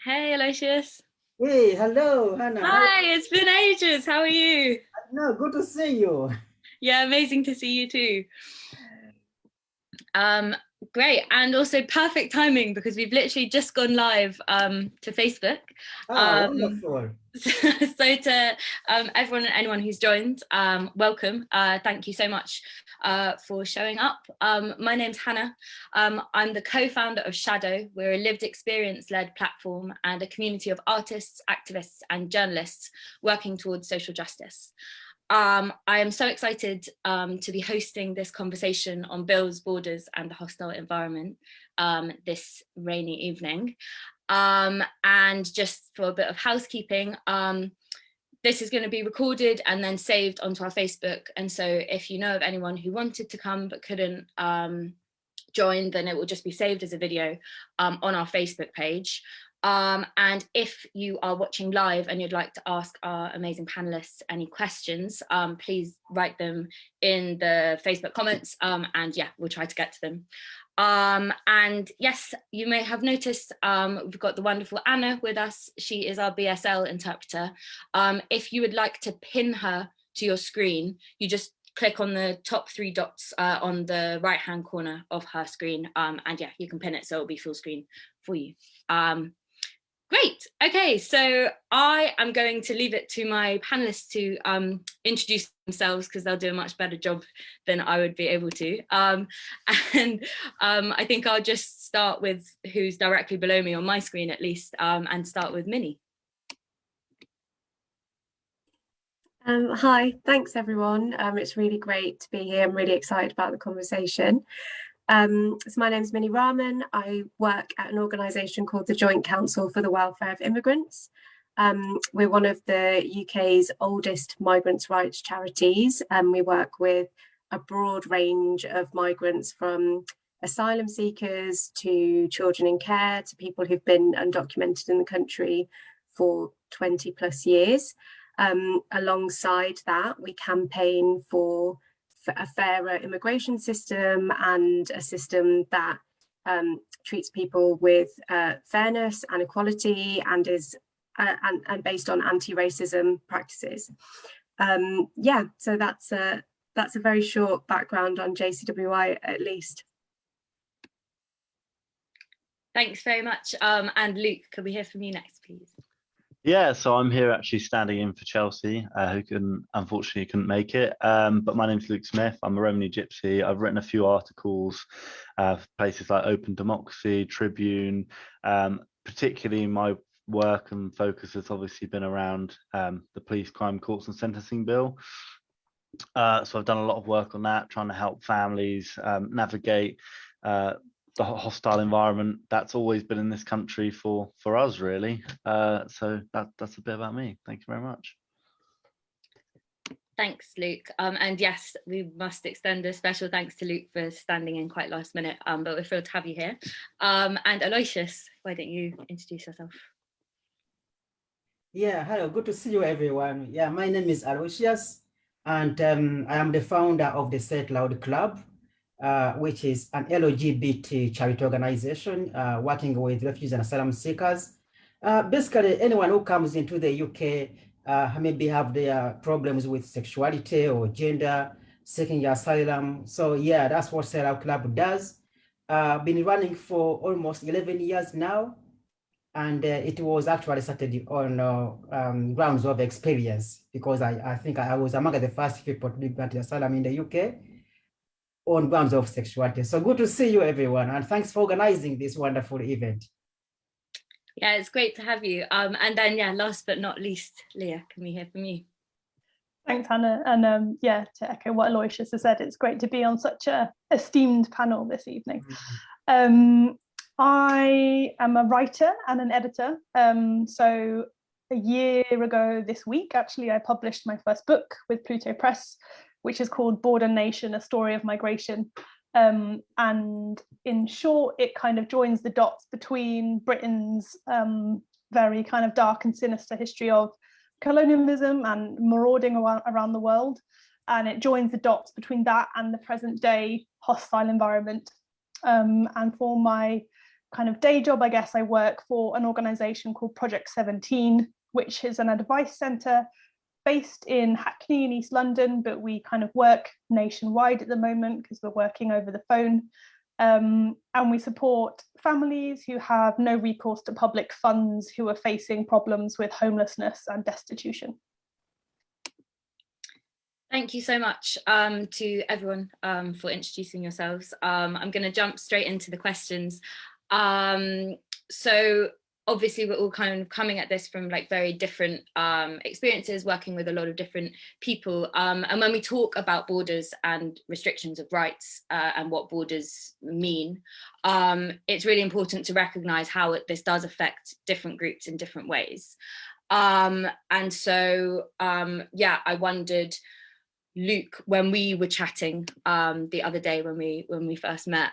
Hey, Aloysius. Hey, hello, Hannah. Hi, it's been ages. How are you? No, good to see you. Yeah, amazing to see you too. Um, Great, and also perfect timing because we've literally just gone live to Facebook. Wonderful. So to everyone and anyone who's joined, welcome. Thank you so much for showing up. My name's Hannah. I'm the co-founder of Shadow. We're a lived experience-led platform and a community of artists, activists and journalists working towards social justice. I am so excited to be hosting this conversation on bills, borders and the hostile environment this rainy evening. And just for a bit of housekeeping, this is going to be recorded and then saved onto our Facebook. And so if you know of anyone who wanted to come but couldn't join, then it will just be saved as a video on our Facebook page. And if you are watching live and you'd like to ask our amazing panelists any questions, please write them in the Facebook comments, and yeah, we'll try to get to them. And yes, you may have noticed we've got the wonderful Anna with us. She is our BSL interpreter. If you would like to pin her to your screen, you just click on the top 3 dots on the right hand corner of her screen, and yeah, you can pin it so it'll be full screen for you. Great. Okay, so I am going to leave it to my panelists to introduce themselves because they'll do a much better job than I would be able to. I think I'll just start with who's directly below me on my screen at least, and start with Minnie. Hi, thanks everyone. It's really great to be here. I'm really excited about the conversation. So my name's Minnie Rahman. I work at an organisation called the Joint Council for the Welfare of Immigrants. We're one of the UK's oldest migrants' rights charities, and we work with a broad range of migrants, from asylum seekers to children in care to people who've been undocumented in the country for 20 plus years. Alongside that, we campaign for a fairer immigration system and a system that treats people with fairness and equality and is and based on anti-racism practices. Yeah, so that's a very short background on JCWI at least. Thanks very much. And Luke, could we hear from you next, please? Yeah, so I'm here actually standing in for Chelsea, who unfortunately couldn't make it. But my name's Luke Smith. I'm a Romani Gypsy. I've written a few articles for places like Open Democracy, Tribune. Particularly my work and focus has obviously been around the Police, Crime, Courts and Sentencing Bill. So I've done a lot of work on that, trying to help families navigate the hostile environment that's always been in this country for us, really. So that's a bit about me. Thank you very much. Thanks, Luke. And yes, we must extend a special thanks to Luke for standing in quite last minute, but we're thrilled to have you here. And Aloysius, why don't you introduce yourself? Yeah, hello, good to see you everyone. Yeah, my name is Aloysius, and I am the founder of the Say It Loud Club, which is an LGBT charity organization working with refugees and asylum seekers. Basically, anyone who comes into the UK maybe have their problems with sexuality or gender, seeking asylum. So yeah, that's what Say It Loud Club does. Been running for almost 11 years now. And it was actually started on grounds of experience, because I think I was among the first people to be granted asylum in the UK on grounds of sexuality. So good to see you, everyone, and thanks for organizing this wonderful event. Yeah, it's great to have you. And then, yeah, last but not least, Leah, can we hear from you? Thanks, Hannah. And yeah, to echo what Aloysius has said, it's great to be on such a esteemed panel this evening. I am a writer and an editor. So a year ago this week, actually, I published my first book with Pluto Press, which is called Border Nation, A Story of Migration. And in short, it kind of joins the dots between Britain's very kind of dark and sinister history of colonialism and marauding around the world. And it joins the dots between that and the present day hostile environment. And for my kind of day job, I guess, I work for an organisation called Project 17, which is an advice centre based in Hackney in East London, but we kind of work nationwide at the moment because we're working over the phone. And we support families who have no recourse to public funds, who are facing problems with homelessness and destitution. Thank you so much to everyone for introducing yourselves. I'm going to jump straight into the questions. So obviously we're all kind of coming at this from like very different experiences, working with a lot of different people. And when we talk about borders and restrictions of rights and what borders mean, it's really important to recognise how this does affect different groups in different ways. And so, yeah, I wondered, Luke, when we were chatting the other day when we first met,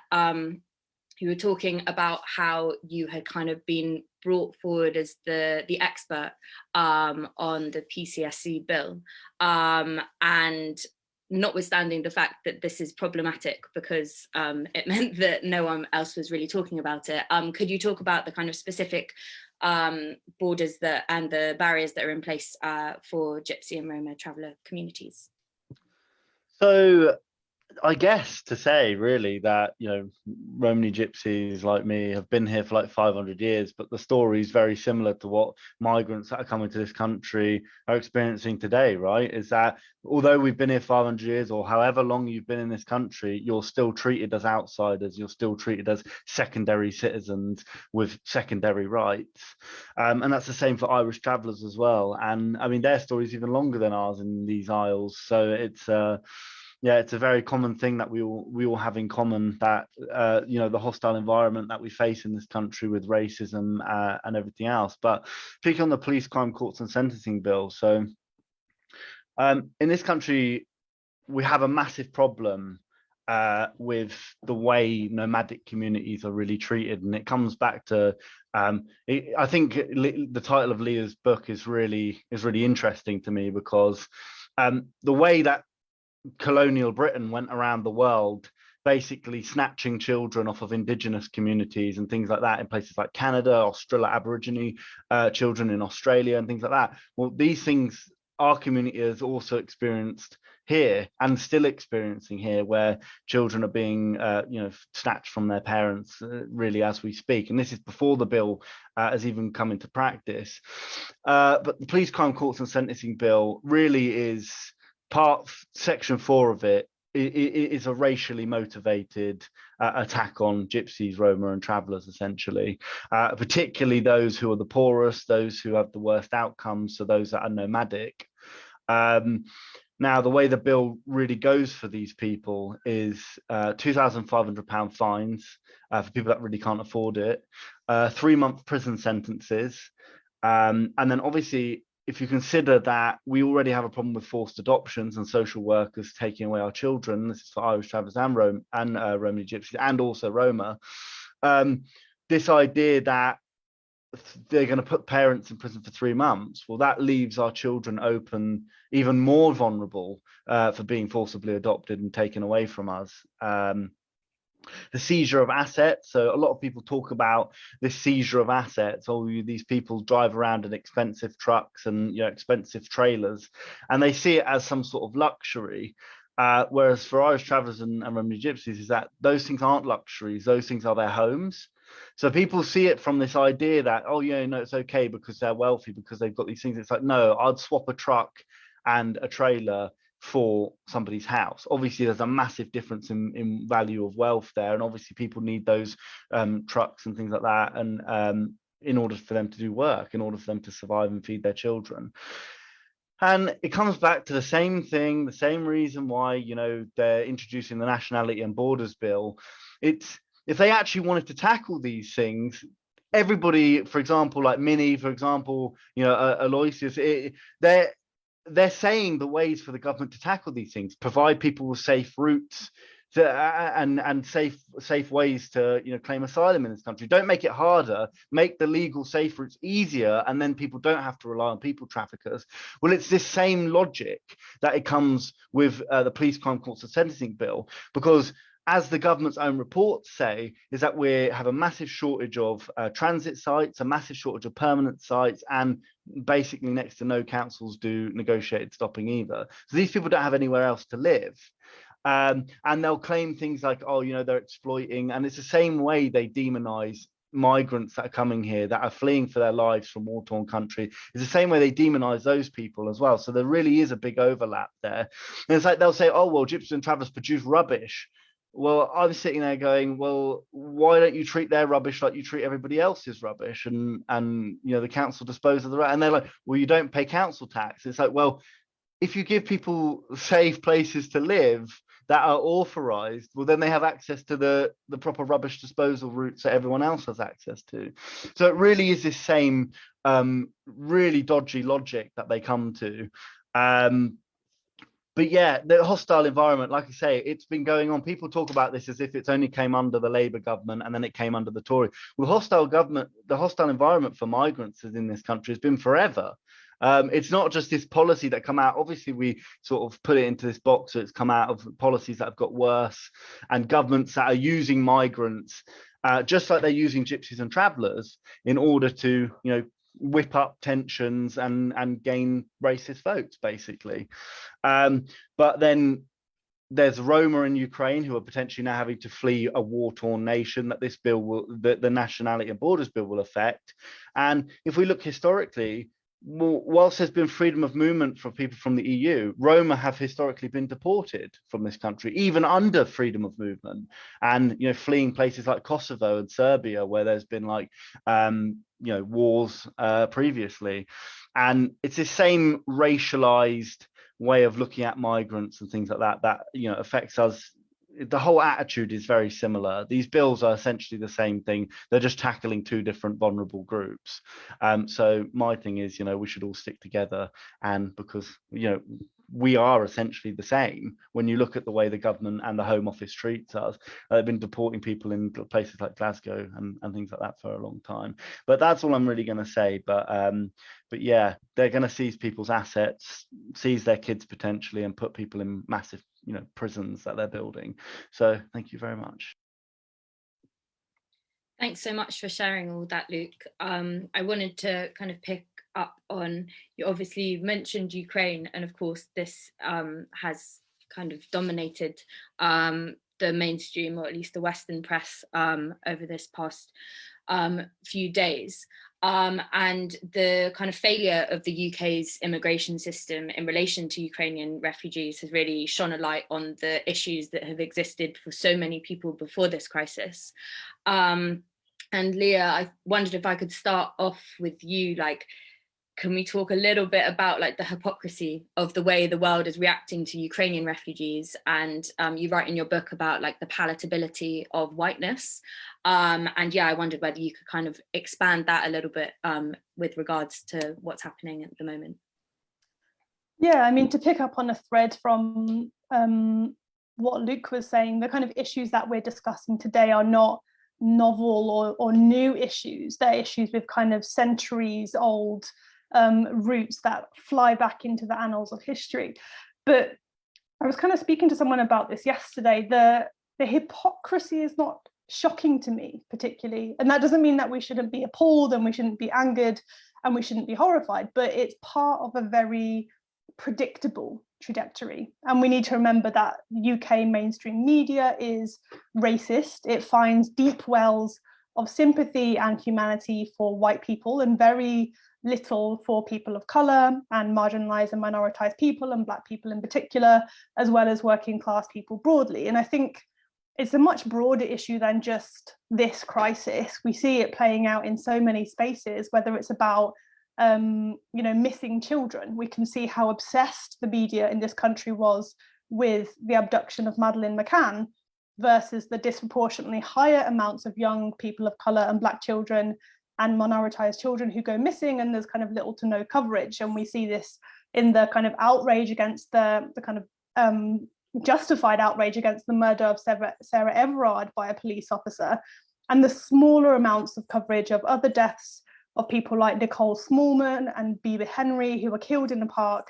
you were talking about how you had kind of been brought forward as the expert on the PCSC bill, and notwithstanding the fact that this is problematic because it meant that no one else was really talking about it. Could you talk about the kind of specific borders and the barriers that are in place for Gypsy and Roma traveller communities? So I guess to say really that, you know, Romani Gypsies like me have been here for like 500 years, but the story is very similar to what migrants that are coming to this country are experiencing today, right? Is that although we've been here 500 years or however long you've been in this country, you're still treated as outsiders, you're still treated as secondary citizens with secondary rights. And that's the same for Irish travellers as well. And I mean, their story is even longer than ours in these isles. So it's yeah, it's a very common thing that we all have in common, that you know, the hostile environment that we face in this country with racism and everything else. But speaking on the Police, Crime, Courts and Sentencing Bill, so in this country we have a massive problem with the way nomadic communities are really treated, and it comes back to I think the title of Leah's book is really interesting to me, because the way that colonial Britain went around the world basically snatching children off of indigenous communities and things like that in places like Canada, Australia, Aborigine children in Australia and things like that. Well, these things our community has also experienced here and still experiencing here, where children are being you know, snatched from their parents really as we speak, and this is before the bill has even come into practice. But the Police, Crime, Courts and Sentencing Bill really is section 4 of it is a racially motivated attack on Gypsies, Roma and travellers, essentially, particularly those who are the poorest, those who have the worst outcomes, so those that are nomadic. Now, the way the bill really goes for these people is £2,500 fines for people that really can't afford it, 3-month prison sentences, and then obviously, if you consider that we already have a problem with forced adoptions and social workers taking away our children, this is for Irish travellers and Romani Gypsies and also Roma, this idea that they're going to put parents in prison for 3 months, well, that leaves our children open, even more vulnerable for being forcibly adopted and taken away from us. The seizure of assets. So a lot of people talk about this seizure of assets. Oh, these people drive around in expensive trucks and, you know, expensive trailers, and they see it as some sort of luxury. Whereas for Irish travellers and Romani Gypsies, is that those things aren't luxuries. Those things are their homes. So people see it from this idea that, oh, yeah, no, it's okay because they're wealthy, because they've got these things. It's like, no, I'd swap a truck and a trailer for somebody's house. Obviously, there's a massive difference in value of wealth there, and obviously people need those trucks and things like that, and in order for them to do work, in order for them to survive and feed their children. And it comes back to the same thing, the same reason why, you know, they're introducing the Nationality and Borders Bill. It's, if they actually wanted to tackle these things, everybody, for example, like Minnie, for example, you know, Aloysius, they're saying the ways for the government to tackle these things: provide people with safe routes and safe ways to, you know, claim asylum in this country. Don't make it harder, make the legal safe routes easier, and then people don't have to rely on people traffickers. Well, it's this same logic that it comes with the Police, Crime, Courts and Sentencing Bill, because as the government's own reports say, is that we have a massive shortage of transit sites, a massive shortage of permanent sites, and basically next to no councils do negotiated stopping either. So these people don't have anywhere else to live. And they'll claim things like, oh, you know, they're exploiting. And it's the same way they demonize migrants that are coming here, that are fleeing for their lives from war-torn country. It's the same way they demonize those people as well. So there really is a big overlap there. And it's like they'll say, oh, well, Gypsies and Travellers produce rubbish. Well, I'm sitting there going, well, why don't you treat their rubbish like you treat everybody else's rubbish? And you know, the council dispose of the rest. And they're like, well, you don't pay council tax. It's like, well, if you give people safe places to live that are authorized, well, then they have access to the proper rubbish disposal routes that everyone else has access to. So it really is this same really dodgy logic that they come to. But yeah, the hostile environment, like I say, it's been going on. People talk about this as if it's only came under the Labour government and then it came under the Tory. Well, the hostile environment for migrants in this country has been forever. It's not just this policy that come out. Obviously, we sort of put it into this box. So it's come out of policies that have got worse, and governments that are using migrants, just like they're using Gypsies and Travellers, in order to, you know, whip up tensions and gain racist votes, basically. But then there's Roma in Ukraine who are potentially now having to flee a war-torn nation that this bill will, the Nationality and Borders Bill will affect. And if we look historically, whilst there's been freedom of movement for people from the EU, Roma have historically been deported from this country, even under freedom of movement, and, you know, fleeing places like Kosovo and Serbia, where there's been like, you know, wars previously. And it's the same racialized way of looking at migrants and things like that, that, you know, affects us. The whole attitude is very similar. These bills are essentially the same thing. They're just tackling two different vulnerable groups. So my thing is, you know, we should all stick together, and because, you know, we are essentially the same. When you look at the way the government and the Home Office treats us, they've been deporting people in places like Glasgow and things like that for a long time. But that's all I'm really going to say. But yeah, they're going to seize people's assets, seize their kids potentially, and put people in massive, you know, prisons that they're building. So thank you very much. Thanks so much for sharing all that, Luke. I wanted to kind of pick up on, you obviously mentioned Ukraine, and of course this has kind of dominated the mainstream, or at least the Western press, over this past few days. And the kind of failure of the UK's immigration system in relation to Ukrainian refugees has really shone a light on the issues that have existed for so many people before this crisis. And Leah, I wondered if I could start off with you, like, can we talk a little bit about like the hypocrisy of the way the world is reacting to Ukrainian refugees? And you write in your book about like the palatability of whiteness. And yeah, I wondered whether you could kind of expand that a little bit with regards to what's happening at the moment. Yeah, I mean, to pick up on a thread from what Luke was saying, the kind of issues that we're discussing today are not novel or new issues. They're issues with kind of centuries old roots that fly back into the annals of history. But I was kind of speaking to someone about this yesterday. The hypocrisy is not shocking to me particularly, and that doesn't mean that we shouldn't be appalled and we shouldn't be angered and we shouldn't be horrified, but it's part of a very predictable trajectory. And we need to remember that UK mainstream media is racist. It finds deep wells of sympathy and humanity for white people and very little for people of colour and marginalised and minoritized people, and Black people in particular, as well as working class people broadly. And I think it's a much broader issue than just this crisis. We see it playing out in so many spaces, whether it's about you know, missing children. We can see how obsessed the media in this country was with the abduction of Madeleine McCann versus the disproportionately higher amounts of young people of colour and Black children and minoritized children who go missing, and there's kind of little to no coverage. And we see this in the kind of outrage against the kind of justified outrage against the murder of Sarah Everard by a police officer, and the smaller amounts of coverage of other deaths of people like Nicole Smallman and Beba Henry, who were killed in the park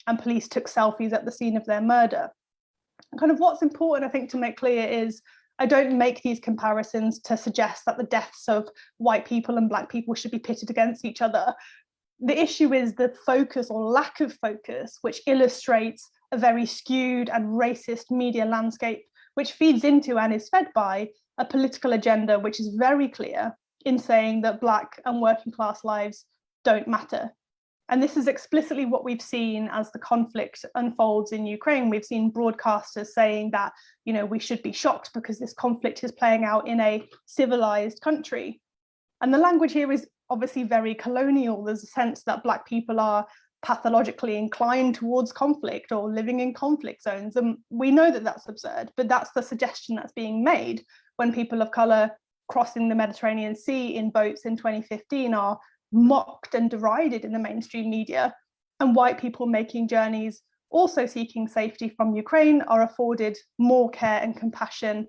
and police took selfies at the scene of their murder. kind of what's important, I think, to make clear is I don't make these comparisons to suggest that the deaths of white people and black people should be pitted against each other. The issue is the focus or lack of focus, which illustrates a very skewed and racist media landscape, which feeds into and is fed by a political agenda which is very clear in saying that black and working class lives don't matter. And this is explicitly what we've seen as the conflict unfolds in Ukraine. We've seen broadcasters saying that, you know, we should be shocked because this conflict is playing out in a civilized country. And the language here is obviously very colonial. There's a sense that black people are pathologically inclined towards conflict or living in conflict zones. And we know that that's absurd, but that's the suggestion that's being made when people of color crossing the Mediterranean Sea in boats in 2015 are mocked and derided in the mainstream media, and white people making journeys also seeking safety from Ukraine are afforded more care and compassion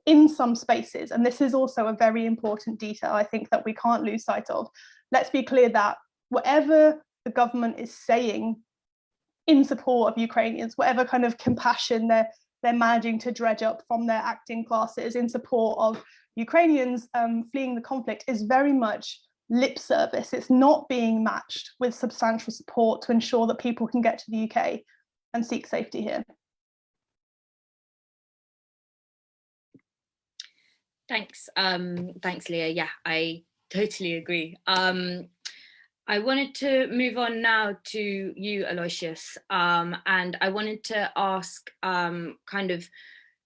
in some spaces. And this is also a very important detail, I think, that we can't lose sight of. Let's be clear that whatever the government is saying in support of Ukrainians, whatever kind of compassion they're managing to dredge up from their acting classes in support of Ukrainians fleeing the conflict, is very much lip service. It's not being matched with substantial support to ensure that people can get to the UK and seek safety here. Thanks, thanks, Leah. Yeah, I totally agree. I wanted to move on now to you, Aloysius, and I wanted to ask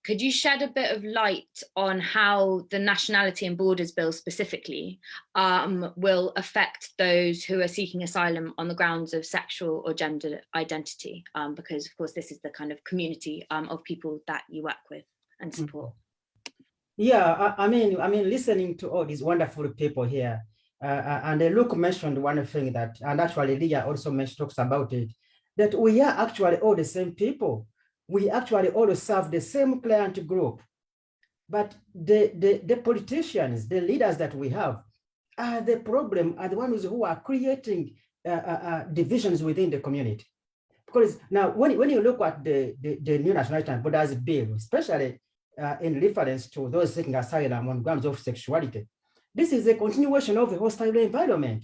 could you shed a bit of light on how the Nationality and Borders Bill specifically will affect those who are seeking asylum on the grounds of sexual or gender identity? Because of course, this is the kind of community of people that you work with and support. Yeah, I mean, listening to all these wonderful people here, and Luke mentioned one thing that, and actually Leah also talks about it, that we are actually all the same people. We actually all serve the same client group, but the politicians, the leaders that we have, are the problem, are the ones who are creating divisions within the community. Because now, when you look at the new Nationality and Borders Bill, especially in reference to those seeking asylum on grounds of sexuality, this is a continuation of a hostile environment.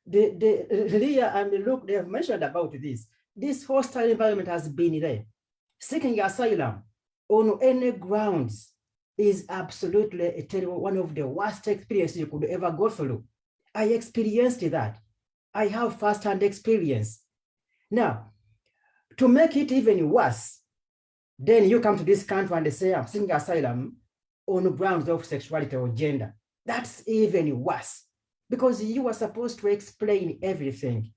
Leah and Luke, they have mentioned about this. This hostile environment has been there. Seeking asylum on any grounds is absolutely a terrible, one of the worst experiences you could ever go through. I experienced that. I have first-hand experience. Now, to make it even worse, then you come to this country and they say, I'm seeking asylum on grounds of sexuality or gender. That's even worse, because you are supposed to explain everything.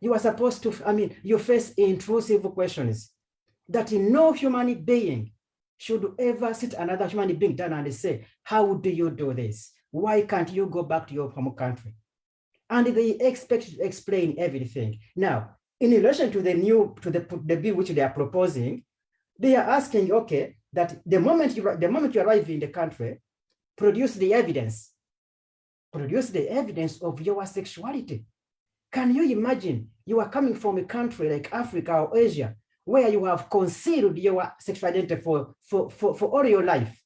You are supposed to, you face intrusive questions that no human being should ever sit another human being down and say, how do you do this? Why can't you go back to your home country? And they expect you to explain everything. Now, in relation to the bill which they are proposing, they are asking, okay, that the moment you arrive in the country, produce the evidence of your sexuality. Can you imagine you are coming from a country like Africa or Asia, where you have concealed your sexual identity for all your life?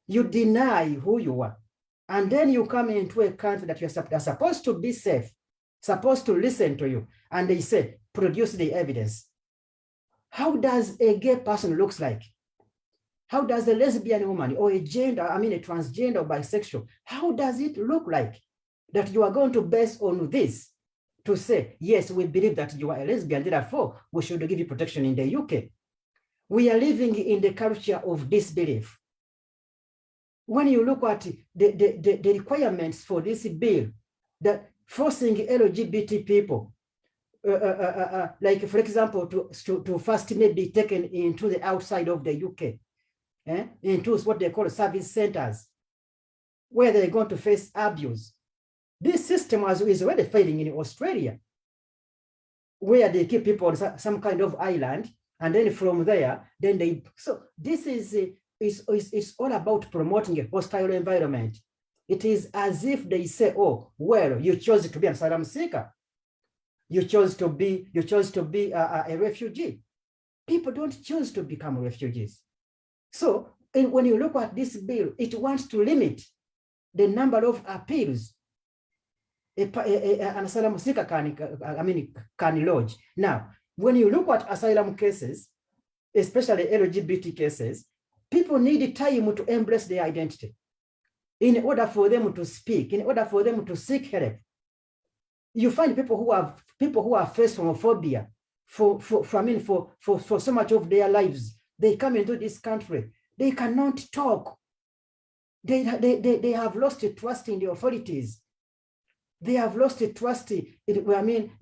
You deny who you are. And then you come into a country that you're supposed to be safe, supposed to listen to you. And they say, produce the evidence. How does a gay person looks like? How does a lesbian woman or a transgender or bisexual, how does it look like that you are going to base on this to say, yes, we believe that you are a lesbian, therefore we should give you protection in the UK? We are living in the culture of disbelief. When you look at the requirements for this bill, that forcing LGBT people, like for example, to first maybe taken into the outside of the UK, into what they call service centers, where they're going to face abuse. This system is already failing in Australia, where they keep people on some kind of island, and then from there, so this is all about promoting a hostile environment. It is as if they say, oh, well, you chose to be an asylum seeker. You chose to be a refugee. People don't choose to become refugees. So when you look at this bill, it wants to limit the number of appeals an asylum seeker can lodge. Now, when you look at asylum cases, especially LGBT cases, people need time to embrace their identity in order for them to speak, in order for them to seek help. You find people who are faced homophobia for so much of their lives. They come into this country, they cannot talk. They have lost trust in the authorities. They have lost trust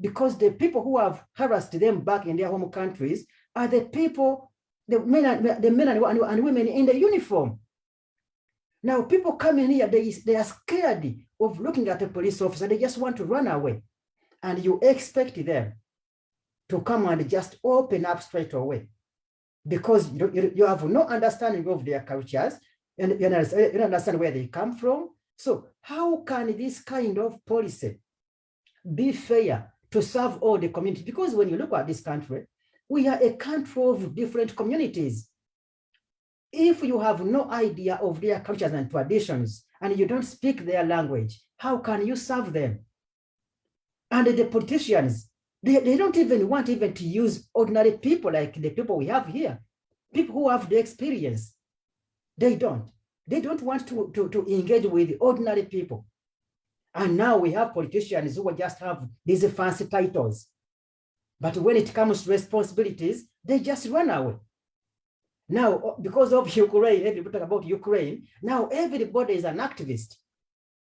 because the people who have harassed them back in their home countries are the people, the men and women in the uniform. Now, people come in here, they are scared of looking at a police officer. They just want to run away. And you expect them to come and just open up straight away because you have no understanding of their cultures and you don't understand where they come from. So how can this kind of policy be fair to serve all the communities? Because when you look at this country, we are a country of different communities. If you have no idea of their cultures and traditions and you don't speak their language, how can you serve them? And the politicians, they don't even want to use ordinary people like the people we have here, people who have the experience. They don't want to engage with ordinary people. And now we have politicians who just have these fancy titles. But when it comes to responsibilities, they just run away. Now, because of Ukraine, everybody talk about Ukraine, now everybody is an activist.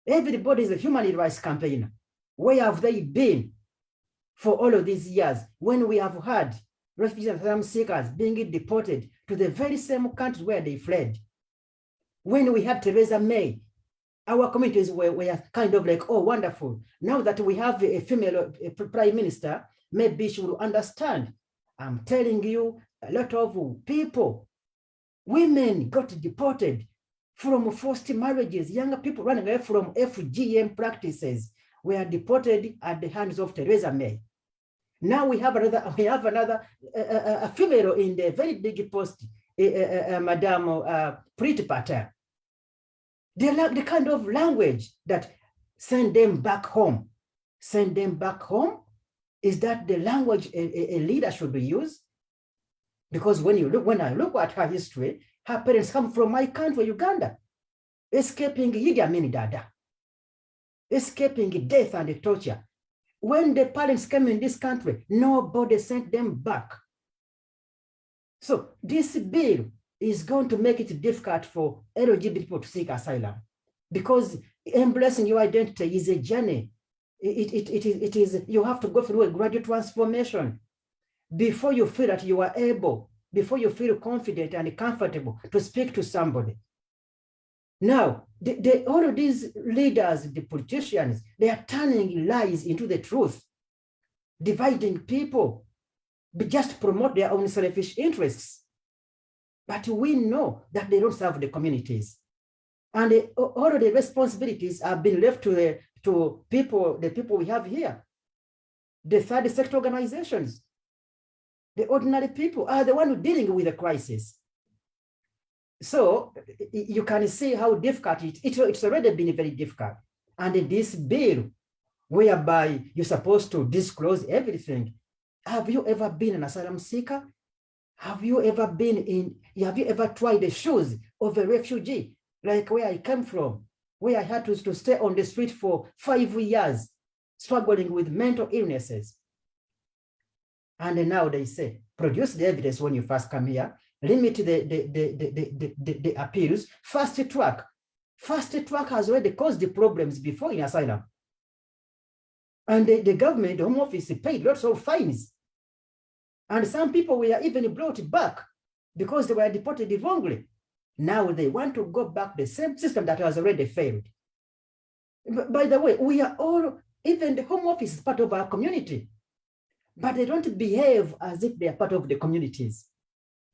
Everybody is a human rights campaigner. Where have they been for all of these years when we have had refugees and asylum seekers being deported to the very same country where they fled? When we had Theresa May, our communities were kind of like, oh, wonderful. Now that we have a female prime minister, maybe she will understand. I'm telling you, a lot of people, women got deported from forced marriages. Younger people running away from FGM practices were deported at the hands of Theresa May. Now we have another female in the very big post, Madame Priti Patel. The kind of language that send them back home. Send them back home? Is that the language a leader should use? Because when I look at her history, her parents come from my country, Uganda, escaping Idi Amin Dada, escaping death and torture. When the parents came in this country, nobody sent them back. So this bill is going to make it difficult for LGBT people to seek asylum because embracing your identity is a journey. It is, you have to go through a gradual transformation before you feel that you are able, before you feel confident and comfortable to speak to somebody. Now, all of these leaders, the politicians, they are turning lies into the truth, dividing people, just to promote their own selfish interests. But we know that they don't serve the communities. And all of the responsibilities have been left to the people we have here. The third sector organizations, the ordinary people are the ones dealing with the crisis. So you can see how difficult it's already been very difficult. And in this bill, whereby you're supposed to disclose everything, have you ever been an asylum seeker? Have you ever tried the shoes of a refugee, like where I came from, where I had to stay on the street for 5 years, struggling with mental illnesses? And now they say, produce the evidence when you first come here, limit the appeals, fast track. Fast track has already caused the problems before in asylum. And the government, the Home Office, paid lots of fines. And some people were even brought back because they were deported wrongly. Now they want to go back to the same system that has already failed. By the way, we are all, even the Home Office is part of our community, but they don't behave as if they are part of the communities.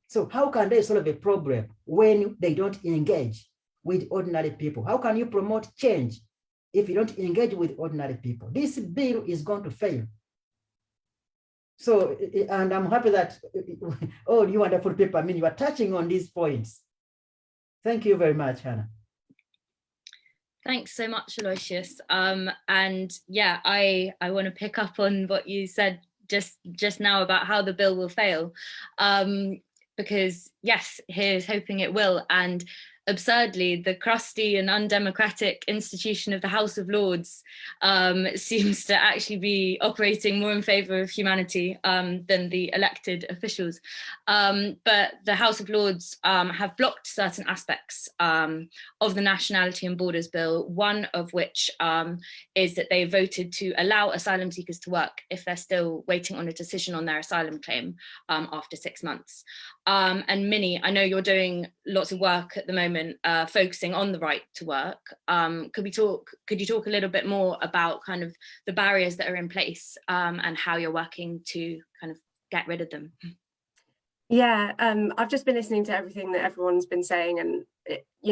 So how can they solve a problem when they don't engage with ordinary people? How can you promote change if you don't engage with ordinary people? This bill is going to fail. So, and I'm happy that, oh, you wonderful people, I mean, you are touching on these points. Thank you very much, Hannah. Thanks so much, Aloysius. And yeah, I want to pick up on what you said just now about how the bill will fail, because yes, here's hoping it will. And absurdly, the crusty and undemocratic institution of the House of Lords seems to actually be operating more in favour of humanity than the elected officials. But the House of Lords have blocked certain aspects of the Nationality and Borders Bill, one of which is that they voted to allow asylum seekers to work if they're still waiting on a decision on their asylum claim after 6 months. And Minnie, I know you're doing lots of work at the moment focusing on the right to work. Could you talk a little bit more about kind of the barriers that are in place and how you're working to kind of get rid of them? Yeah, I've just been listening to everything that everyone's been saying, and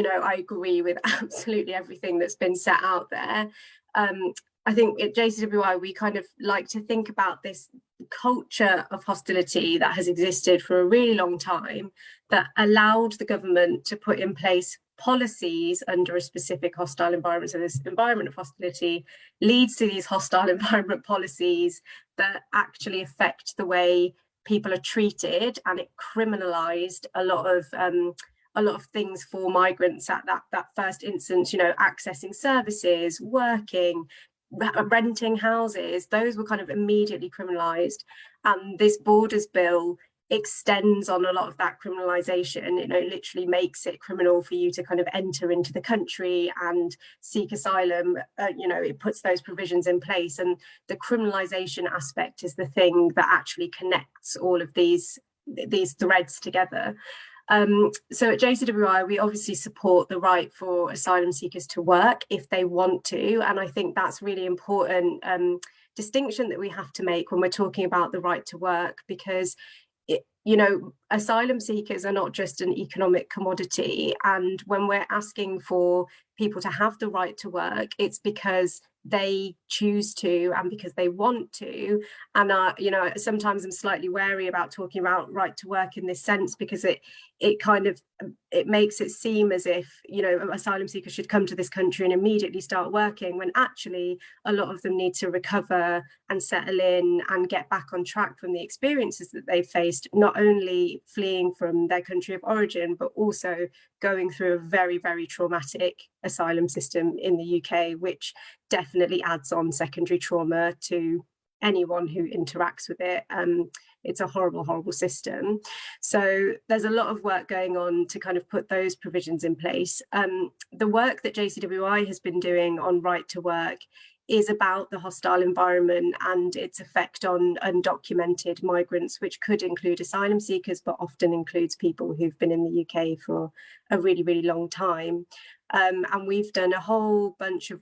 I agree with absolutely everything that's been set out there. I think at JCWI we kind of like to think about this culture of hostility that has existed for a really long time, that allowed the government to put in place policies under a specific hostile environment. So this environment of hostility leads to these hostile environment policies that actually affect the way people are treated, and it criminalised a lot of things for migrants at that first instance, accessing services, working, renting houses. Those were kind of immediately criminalised, and this Borders Bill extends on a lot of that criminalisation. It literally makes it criminal for you to kind of enter into the country and seek asylum. It puts those provisions in place, and the criminalisation aspect is the thing that actually connects all of these threads together. So at JCWI, we obviously support the right for asylum seekers to work if they want to, and I think that's really important distinction that we have to make when we're talking about the right to work, because asylum seekers are not just an economic commodity, and when we're asking for people to have the right to work, it's because they choose to and because they want to. And sometimes I'm slightly wary about talking about right to work in this sense, because it makes it seem as if asylum seekers should come to this country and immediately start working, when actually a lot of them need to recover and settle in and get back on track from the experiences that they've faced, not only fleeing from their country of origin, but also going through a very, very traumatic asylum system in the UK, which definitely adds on secondary trauma to anyone who interacts with it. It's a horrible, horrible system. So there's a lot of work going on to kind of put those provisions in place. The work that JCWI has been doing on right to work is about the hostile environment and its effect on undocumented migrants, which could include asylum seekers, but often includes people who've been in the UK for a really, really long time. And we've done a whole bunch of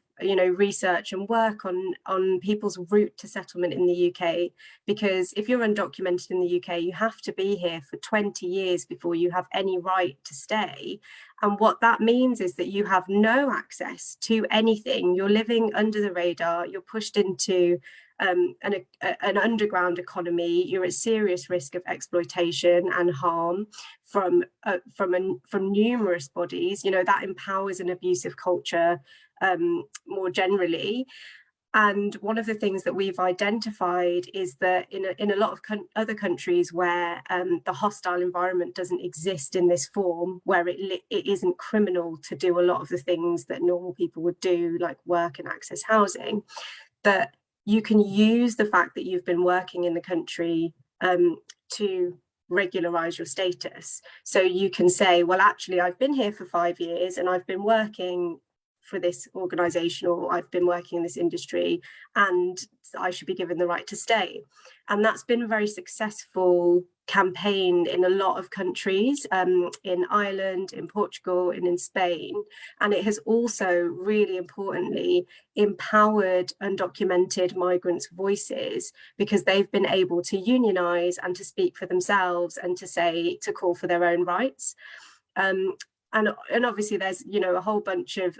research and work on people's route to settlement in the UK, because if you're undocumented in the UK, you have to be here for 20 years before you have any right to stay. And what that means is that you have no access to anything. You're living under the radar. You're pushed into an underground economy. You're at serious risk of exploitation and harm from numerous bodies. That empowers an abusive culture more generally. And one of the things that we've identified is that in a lot of other countries where the hostile environment doesn't exist in this form, where it isn't criminal to do a lot of the things that normal people would do, like work and access housing, that you can use the fact that you've been working in the country to regularise your status. So you can say, well, actually, I've been here for 5 years and I've been working for this organisation, or I've been working in this industry, and I should be given the right to stay. And that's been a very successful campaign in a lot of countries, in Ireland, in Portugal, and in Spain. And it has also, really importantly, empowered undocumented migrants' voices, because they've been able to unionise and to speak for themselves and to call for their own rights. And obviously there's a whole bunch of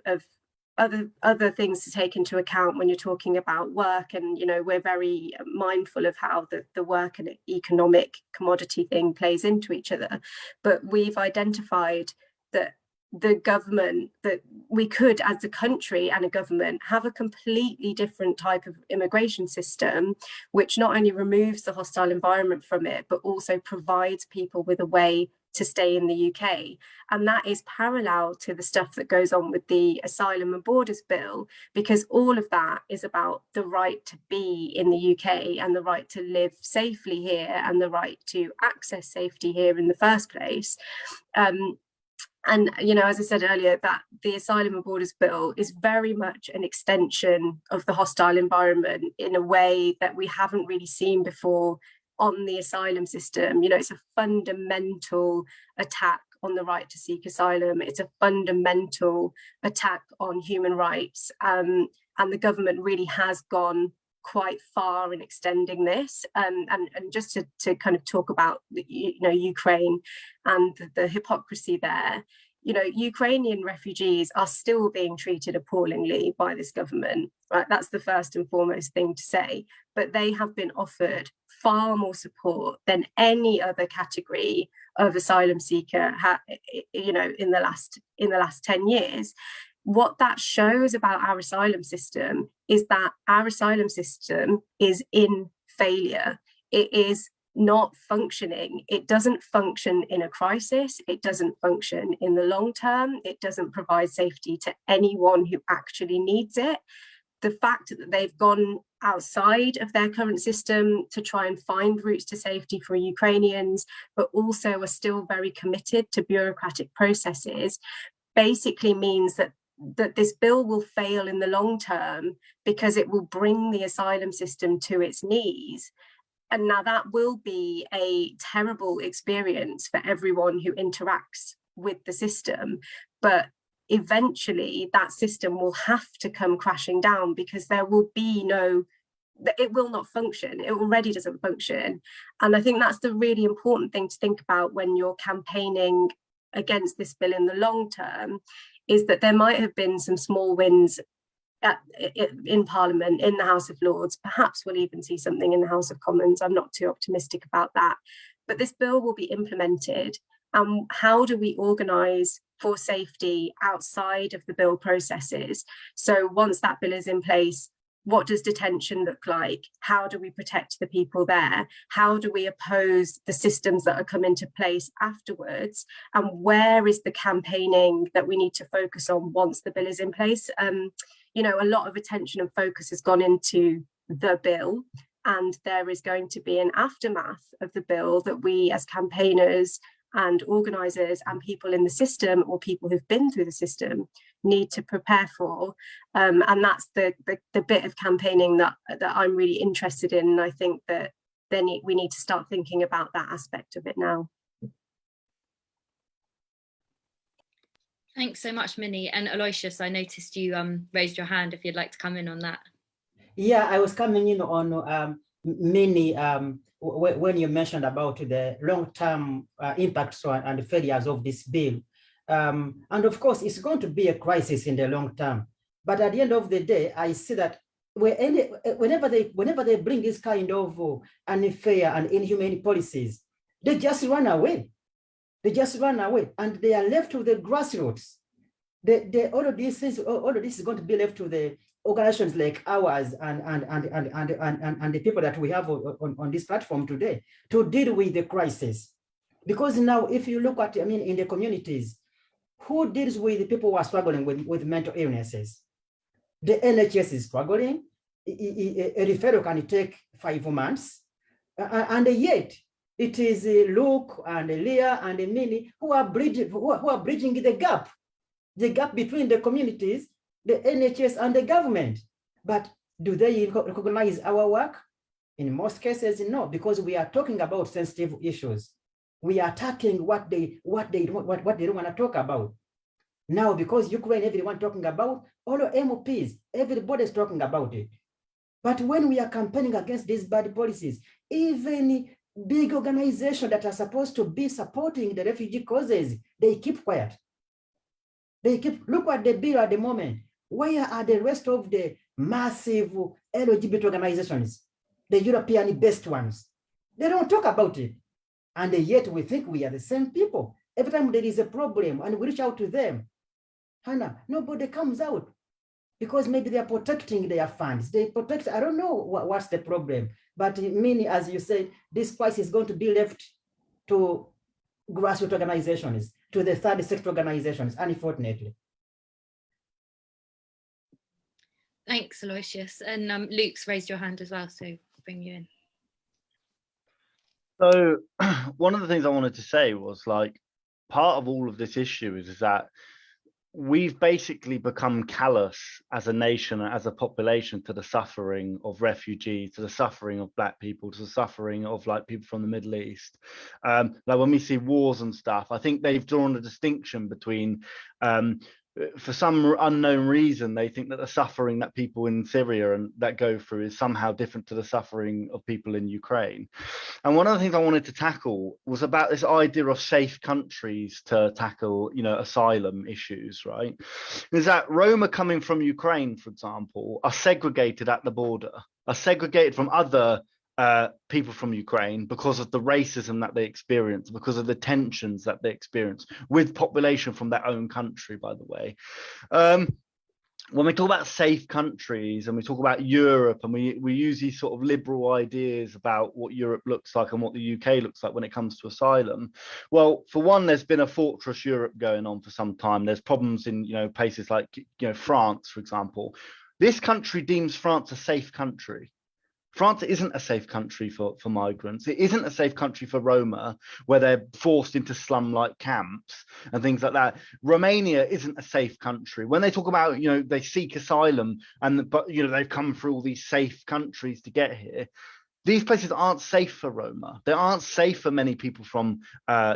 other things to take into account when you're talking about work. And, you know, we're very mindful of how the work and economic commodity thing plays into each other. But we've identified that the government, that we could, as a country and a government, have a completely different type of immigration system, which not only removes the hostile environment from it, but also provides people with a way to stay in the UK. And that is parallel to the stuff that goes on with the Asylum and Borders Bill, because all of that is about the right to be in the UK and the right to live safely here and the right to access safety here in the first place. And, you know, as I said earlier, that the Asylum and Borders Bill is very much an extension of the hostile environment in a way that we haven't really seen before on the asylum system. You know, it's a fundamental attack on the right to seek asylum. It's a fundamental attack on human rights. And the government really has gone quite far in extending this. And just to kind of talk about, you know, Ukraine and the hypocrisy there. You know, Ukrainian refugees are still being treated appallingly by this government, right? That's the first and foremost thing to say. But they have been offered far more support than any other category of asylum seeker, you know, in the last 10 years. What that shows about our asylum system is that our asylum system is in failure. It is not functioning. It doesn't function in a crisis. It doesn't function in the long term. It doesn't provide safety to anyone who actually needs it. The fact that they've gone outside of their current system to try and find routes to safety for Ukrainians, but also are still very committed to bureaucratic processes, basically means that this bill will fail in the long term because it will bring the asylum system to its knees. And now that will be a terrible experience for everyone who interacts with the system. But eventually that system will have to come crashing down because there will be it will not function. It already doesn't function. And I think that's the really important thing to think about when you're campaigning against this bill in the long term, is that there might have been some small wins in Parliament, in the House of Lords. Perhaps we'll even see something in the House of Commons. I'm not too optimistic about that. But this bill will be implemented. And how do we organise for safety outside of the bill processes? So once that bill is in place, what does detention look like? How do we protect the people there? How do we oppose the systems that are come into place afterwards? And where is the campaigning that we need to focus on once the bill is in place? You know, a lot of attention and focus has gone into the bill, and there is going to be an aftermath of the bill that we as campaigners and organisers and people in the system, or people who've been through the system, need to prepare for. And that's the bit of campaigning that I'm really interested in. And I think that then we need to start thinking about that aspect of it now. Thanks so much, Minnie. And Aloysius, I noticed you raised your hand if you'd like to come in on that. Yeah, I was coming in on Minnie, when you mentioned about the long-term impacts and failures of this bill. And of course, it's going to be a crisis in the long term. But at the end of the day, I see that whenever they bring this kind of unfair and inhumane policies, they just run away. They just run away, and they are left to the grassroots. All of this is going to be left to the organizations like ours and the people that we have on this platform today to deal with the crisis. Because now, if you look at, in the communities, who deals with the people who are struggling with mental illnesses? The NHS is struggling. A referral can take 5 months, and yet it is Luke and Leah and Minnie who are bridging the gap between the communities, the NHS and the government. But do they recognize our work? In most cases, no, because we are talking about sensitive issues. We are attacking what they don't want to talk about. Now, because Ukraine, everyone talking about, all MPs, everybody's talking about it. But when we are campaigning against these bad policies, even big organizations that are supposed to be supporting the refugee causes, they keep quiet. Look at the bill at the moment. Where are the rest of the massive LGBT organizations, the European-based ones? They don't talk about it. And yet we think we are the same people. Every time there is a problem and we reach out to them, Hannah, nobody comes out because maybe they are protecting their funds. They protect, I don't know what's the problem. But Minnie, as you said, this price is going to be left to grassroots organizations, to the third sector organizations, unfortunately. Thanks, Aloysius. And Luke's raised your hand as well, so I'll bring you in. So one of the things I wanted to say was, like, part of all of this issue is that we've basically become callous as a nation, as a population, to the suffering of refugees, to the suffering of Black people, to the suffering of, like, people from the Middle East. Like when we see wars and stuff, I think they've drawn a distinction between for some unknown reason, they think that the suffering that people in Syria and that go through is somehow different to the suffering of people in Ukraine. And one of the things I wanted to tackle was about this idea of safe countries to tackle, you know, asylum issues, right? Is that Roma coming from Ukraine, for example, are segregated at the border, are segregated from other people from Ukraine because of the racism that they experience, because of the tensions that they experience with population from their own country, by the way. When we talk about safe countries and we talk about Europe, and we use these sort of liberal ideas about what Europe looks like and what the UK looks like when it comes to asylum, well, for one, there's been a fortress Europe going on for some time. There's problems in, you know, places like, you know, France, for example. This country deems France a safe country. France isn't a safe country for migrants. It isn't a safe country for Roma, where they're forced into slum-like camps and things like that. Romania isn't a safe country. When they talk about, you know, they seek asylum, but, you know, they've come through all these safe countries to get here. These places aren't safe for Roma. They aren't safe for many people from,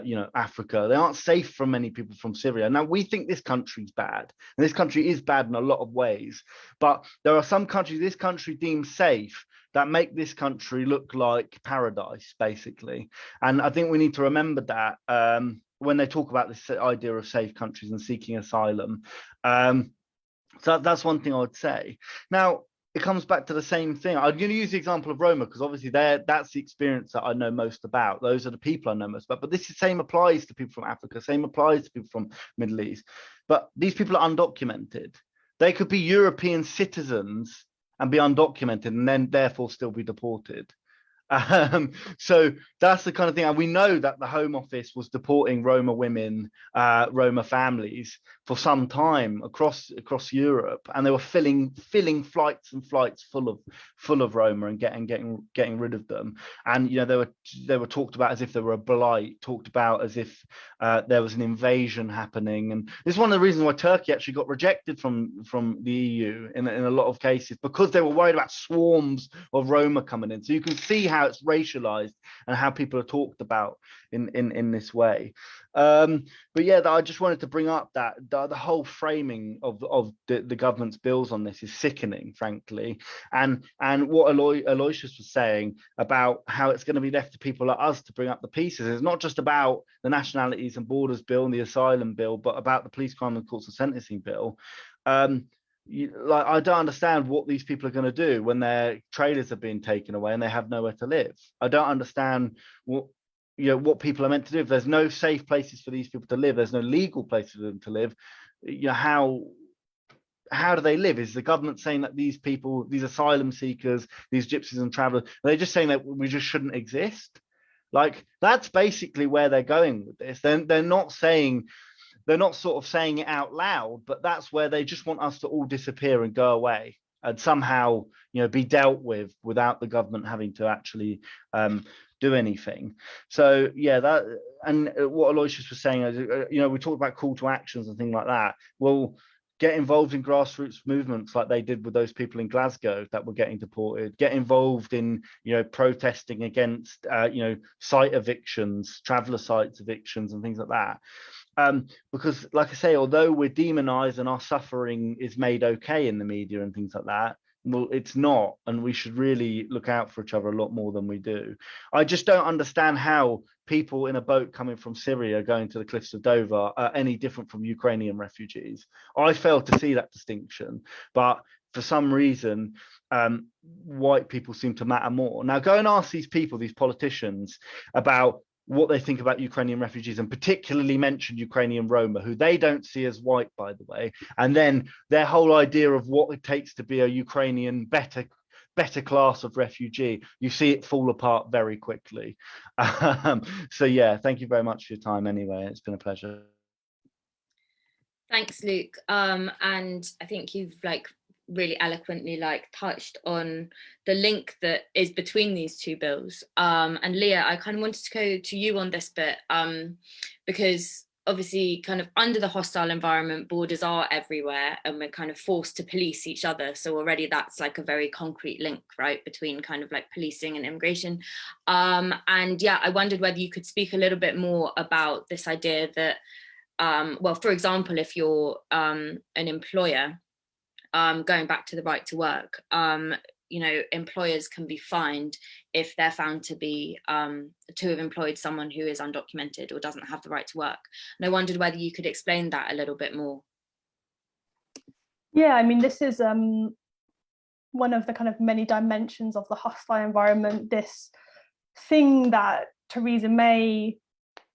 you know, Africa. They aren't safe for many people from Syria. Now, we think this country's bad, and this country is bad in a lot of ways. But there are some countries this country deems safe that make this country look like paradise, basically. And I think we need to remember that when they talk about this idea of safe countries and seeking asylum. So that's one thing I would say. Now, it comes back to the same thing. I'm going to use the example of Roma because obviously that's the experience that I know most about. Those are the people I know most about. But this same applies to people from Africa, same applies to people from Middle East. But these people are undocumented. They could be European citizens and be undocumented and then therefore still be deported. So that's the kind of thing. And we know that the Home Office was deporting Roma women, Roma families for some time across Europe, and they were filling flights and flights full of Roma and getting rid of them. And you know, they were talked about as if they were a blight, talked about as if there was an invasion happening. And this is one of the reasons why Turkey actually got rejected from the EU in a lot of cases, because they were worried about swarms of Roma coming in. So you can see how it's racialized and how people are talked about in this way. But yeah, I just wanted to bring up that the whole framing of the government's bills on this is sickening, frankly. And what Aloysius was saying about how it's going to be left to people like us to bring up the pieces. It's not just about the Nationalities and Borders Bill and the Asylum Bill, but about the Police, Crime and Courts and Sentencing Bill. Like, I don't understand what these people are going to do when their trailers are being taken away and they have nowhere to live. I don't understand what people are meant to do. If there's no safe places for these people to live, there's no legal places for them to live, how do they live? Is the government saying that these people, these asylum seekers, these gypsies and travelers, are they just saying that we just shouldn't exist? Like, that's basically where they're going with this. They're not sort of saying it out loud, but that's where they just want us to all disappear and go away and somehow, be dealt with without the government having to actually do anything. So yeah, that, and what Aloysius was saying is, we talked about call to actions and things like that. Well, get involved in grassroots movements like they did with those people in Glasgow that were getting deported. Get involved in, protesting against, site evictions, traveller sites evictions and things like that. Because, like I say, although we're demonized and our suffering is made okay in the media and things like that, well, it's not, and we should really look out for each other a lot more than we do. I just don't understand how people in a boat coming from Syria going to the cliffs of Dover are any different from Ukrainian refugees. I fail to see that distinction, but for some reason, white people seem to matter more. Now, go and ask these people, these politicians, about what they think about Ukrainian refugees, and particularly mention Ukrainian Roma, who they don't see as white, by the way, and then their whole idea of what it takes to be a Ukrainian better class of refugee, you see it fall apart very quickly. So yeah, thank you very much for your time anyway. It's been a pleasure. Thanks, Luke. And I think you've really eloquently touched on the link that is between these two bills. And Leah, I kind of wanted to go to you on this bit, because obviously kind of under the hostile environment, borders are everywhere and we're kind of forced to police each other. So already that's a very concrete link, right, between kind of policing and immigration. And yeah, I wondered whether you could speak a little bit more about this idea that, well, for example, if you're an employer, going back to the right to work, employers can be fined if they're found to have employed someone who is undocumented or doesn't have the right to work. And I wondered whether you could explain that a little bit more. Yeah, I mean, this is one of the kind of many dimensions of the hostile environment, this thing that Theresa May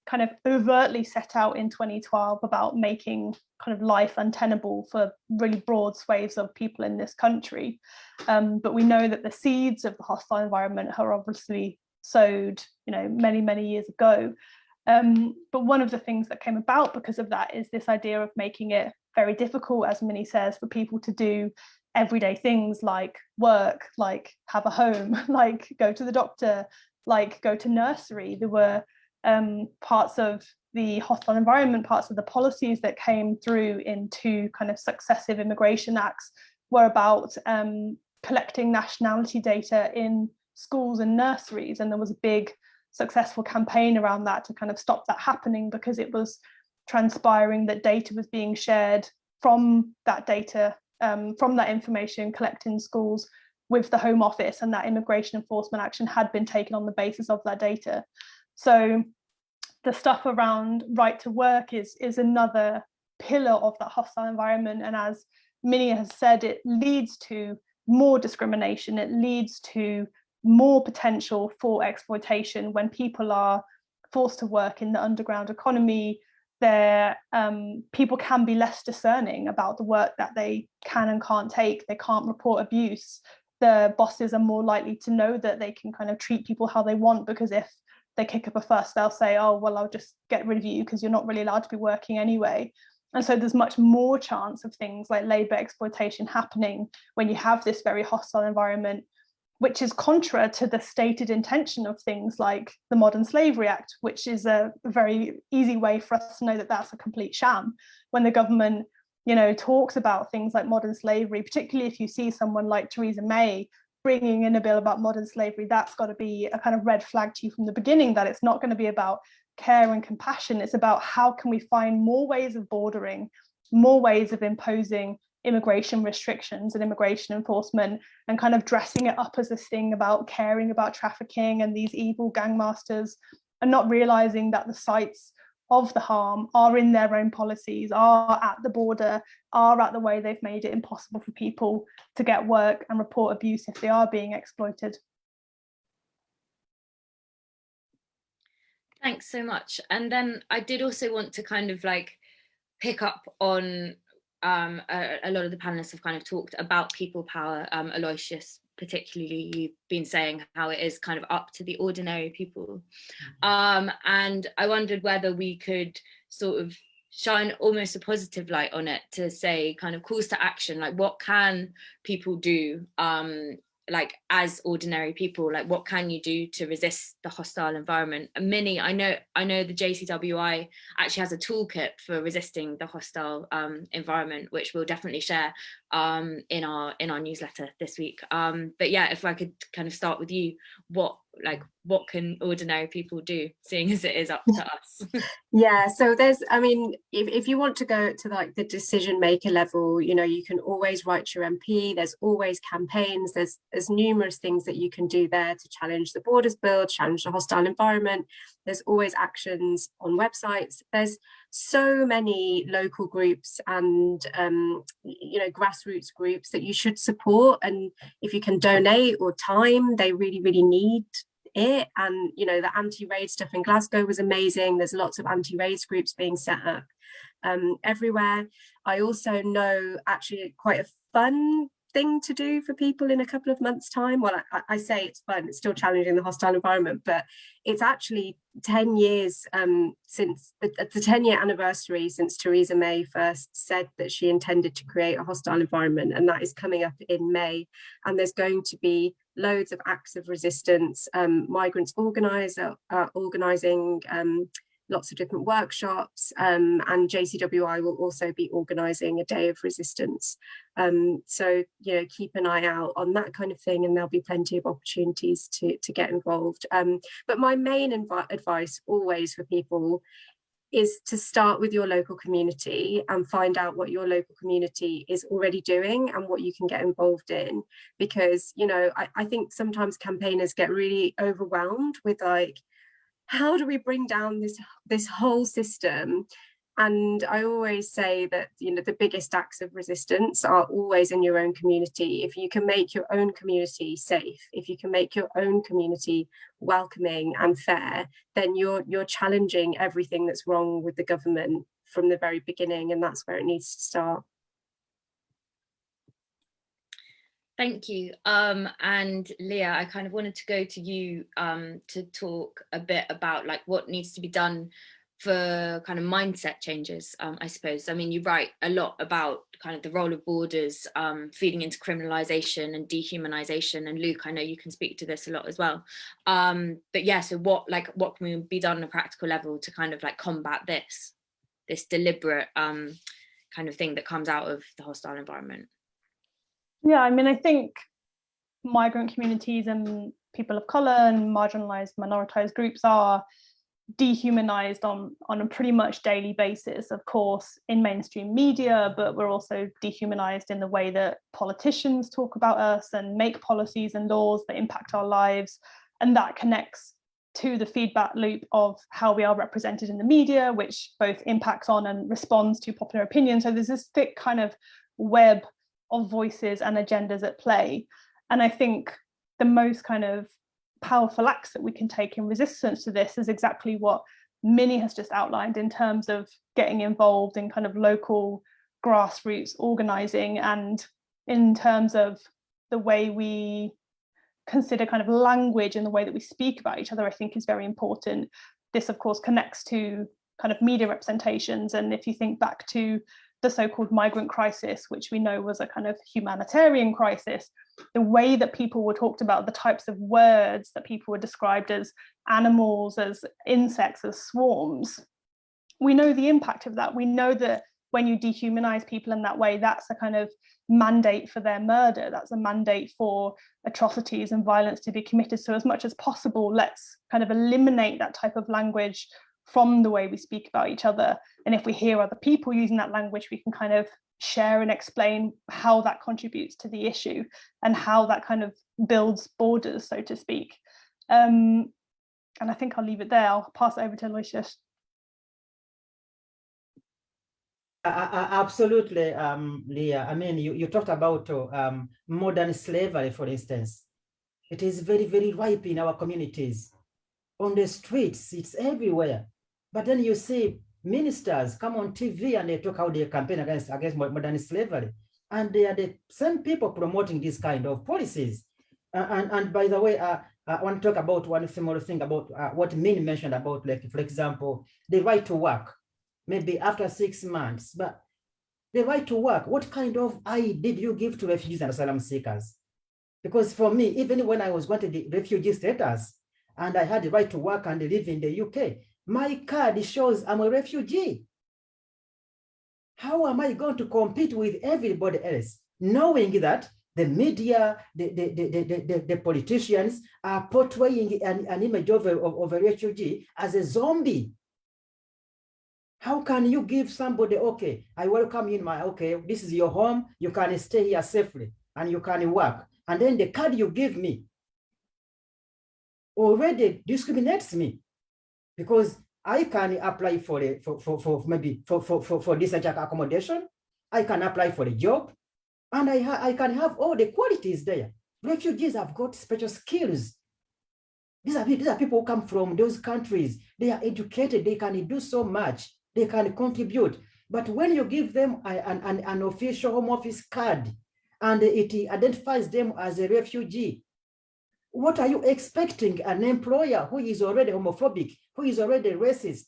kind of overtly set out in 2012 about making kind of life untenable for really broad swathes of people in this country. But we know that the seeds of the hostile environment are obviously sowed, many, many years ago. But one of the things that came about because of that is this idea of making it very difficult, as Minnie says, for people to do everyday things like work, like have a home, like go to the doctor, like go to nursery. There were parts of the hostile environment, parts of the policies that came through in two kind of successive immigration acts were about collecting nationality data in schools and nurseries. And there was a big successful campaign around that to kind of stop that happening, because it was transpiring that data was being shared from that data, from that information collected in schools with the Home Office, and that immigration enforcement action had been taken on the basis of that data. So the stuff around right to work is another pillar of that hostile environment. And as Minnie has said, it leads to more discrimination. It leads to more potential for exploitation when people are forced to work in the underground economy. People can be less discerning about the work that they can and can't take. They can't report abuse. The bosses are more likely to know that they can kind of treat people how they want, because if they kick up a fuss, they'll say, oh, well, I'll just get rid of you because you're not really allowed to be working anyway. And so there's much more chance of things like labour exploitation happening when you have this very hostile environment, which is contra to the stated intention of things like the Modern Slavery Act, which is a very easy way for us to know that that's a complete sham. When the government, talks about things like modern slavery, particularly if you see someone like Theresa May bringing in a bill about modern slavery, that's got to be a kind of red flag to you from the beginning, that it's not going to be about care and compassion. It's about how can we find more ways of bordering, more ways of imposing immigration restrictions and immigration enforcement, and kind of dressing it up as this thing about caring about trafficking and these evil gangmasters, and not realizing that the sites of the harm are in their own policies, are at the border, are at the way they've made it impossible for people to get work and report abuse if they are being exploited. Thanks so much. And then I did also want to kind of pick up on a lot of the panelists have kind of talked about people power. Aloysius, particularly, you've been saying how it is kind of up to the ordinary people. And I wondered whether we could sort of shine almost a positive light on it, to say kind of calls to action, like what can people do as ordinary people, what can you do to resist the hostile environment? And Minnie, I know the JCWI actually has a toolkit for resisting the hostile environment, which we'll definitely share in our newsletter this week. But yeah, if I could kind of start with you, what like what can ordinary people do, seeing as it is up to us? Yeah, so there's, I mean, if you want to go to like the decision maker level, you know, you can always write to your MP. There's always campaigns. There's numerous things that you can do there to challenge the Borders Bill, challenge the hostile environment. There's always actions on websites. There's so many local groups and you know, grassroots groups that you should support. And if you can donate or time, they really, really need it. And you know, the anti-raid stuff in Glasgow was amazing. There's lots of anti-raids groups being set up everywhere. I also know actually quite a fun thing to do for people in a couple of months' time. Well, I say it's fun, it's still challenging the hostile environment, but it's actually 10 years since the 10-year anniversary since Theresa May first said that she intended to create a hostile environment, and that is coming up in May. And there's going to be loads of acts of resistance. Migrants organising lots of different workshops, and JCWI will also be organising a day of resistance. So, you know, keep an eye out on that kind of thing, and there'll be plenty of opportunities to get involved. But my main advice always for people is to start with your local community and find out what your local community is already doing and what you can get involved in. Because, you know, I think sometimes campaigners get really overwhelmed with like, how do we bring down this whole system? And I always say that, you know, the biggest acts of resistance are always in your own community. If you can make your own community safe, if you can make your own community welcoming and fair, then you're challenging everything that's wrong with the government from the very beginning, and that's where it needs to start. Thank you. And Leah, I kind of wanted to go to you to talk a bit about like what needs to be done for kind of mindset changes, I suppose. I mean, you write a lot about kind of the role of borders feeding into criminalisation and dehumanisation. And Luke, I know you can speak to this a lot as well. But yeah, so what can be done on a practical level to kind of like combat this deliberate kind of thing that comes out of the hostile environment? Yeah, I mean, I think migrant communities and people of colour and marginalised, minoritized groups are dehumanized on a pretty much daily basis, of course, in mainstream media, but we're also dehumanized in the way that politicians talk about us and make policies and laws that impact our lives. And that connects to the feedback loop of how we are represented in the media, which both impacts on and responds to popular opinion. So there's this thick kind of web of voices and agendas at play. And I think the most kind of powerful acts that we can take in resistance to this is exactly what Minnie has just outlined in terms of getting involved in kind of local grassroots organising, and in terms of the way we consider kind of language and the way that we speak about each other, I think is very important. This, of course, connects to kind of media representations. And if you think back to the so-called migrant crisis, which we know was a kind of humanitarian crisis, the way that people were talked about, the types of words that people were described as animals, as insects, as swarms, we know the impact of that. We know that when you dehumanize people in that way, that's a kind of mandate for their murder. That's a mandate for atrocities and violence to be committed. So as much as possible, let's kind of eliminate that type of language from the way we speak about each other. And if we hear other people using that language, we can kind of share and explain how that contributes to the issue and how that kind of builds borders, so to speak. And I think I'll leave it there. I'll pass it over to Aloysius. Absolutely, Leah. I mean, you talked about modern slavery, for instance. It is very, very ripe in our communities. On the streets, it's everywhere. But then you see ministers come on TV and they talk how they campaign against modern slavery. And they are the same people promoting this kind of policies. And by the way, I want to talk about one similar thing about what Minnie mentioned about, like, for example, the right to work, maybe after 6 months. But the right to work, what kind of eye did you give to refugees and asylum seekers? Because for me, even when I was going to the refugee status, and I had the right to work and live in the UK, my card shows I'm a refugee. How am I going to compete with everybody else, knowing that the media, the politicians are portraying an image of a refugee as a zombie. How can you give somebody, okay, I welcome you in my, okay, this is your home, you can stay here safely and you can work. And then the card you give me already discriminates me, because I can apply for decent accommodation, I can apply for a job, and I can have all the qualities there. Refugees have got special skills. These are people who come from those countries. They are educated, they can do so much, they can contribute. But when you give them an official Home Office card and it identifies them as a refugee, what are you expecting? An employer who is already homophobic, who is already racist,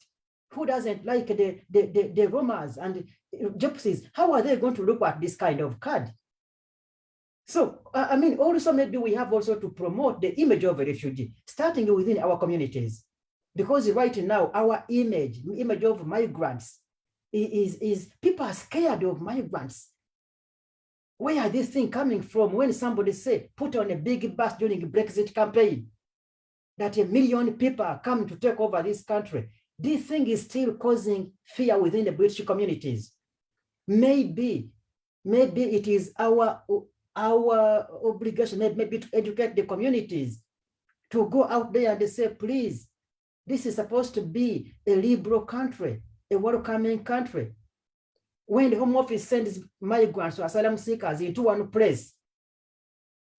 who doesn't like the Romas and Gypsies, how are they going to look at this kind of card? So, I mean, also maybe we have also to promote the image of a refugee, starting within our communities. Because right now, our image of migrants is people are scared of migrants. Where are these things coming from? When somebody say, put on a big bus during the Brexit campaign, that 1 million people are coming to take over this country, this thing is still causing fear within the British communities. Maybe it is our obligation, maybe to educate the communities, to go out there and say, please, this is supposed to be a liberal country, a welcoming country. When the Home Office sends migrants or asylum seekers into one place,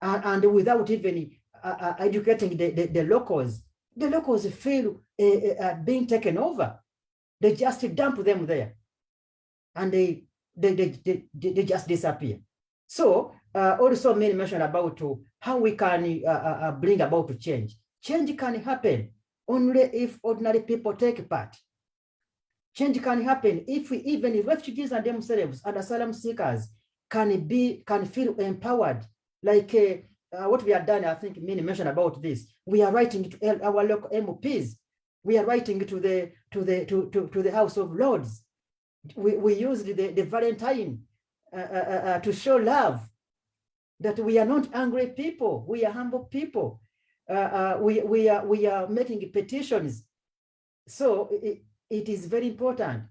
and without even educating the locals feel being taken over. They just dump them there, and they just disappear. So also Minnie mentioned about how we can bring about change. Change can happen only if ordinary people take part. Change can happen if even refugees and themselves and asylum seekers can feel empowered. Like what we have done, I think Minnie mentioned about this. We are writing to our local MPs. We are writing to the House of Lords. We used the Valentine to show love, that we are not angry people. We are humble people. We are making petitions. So it is very important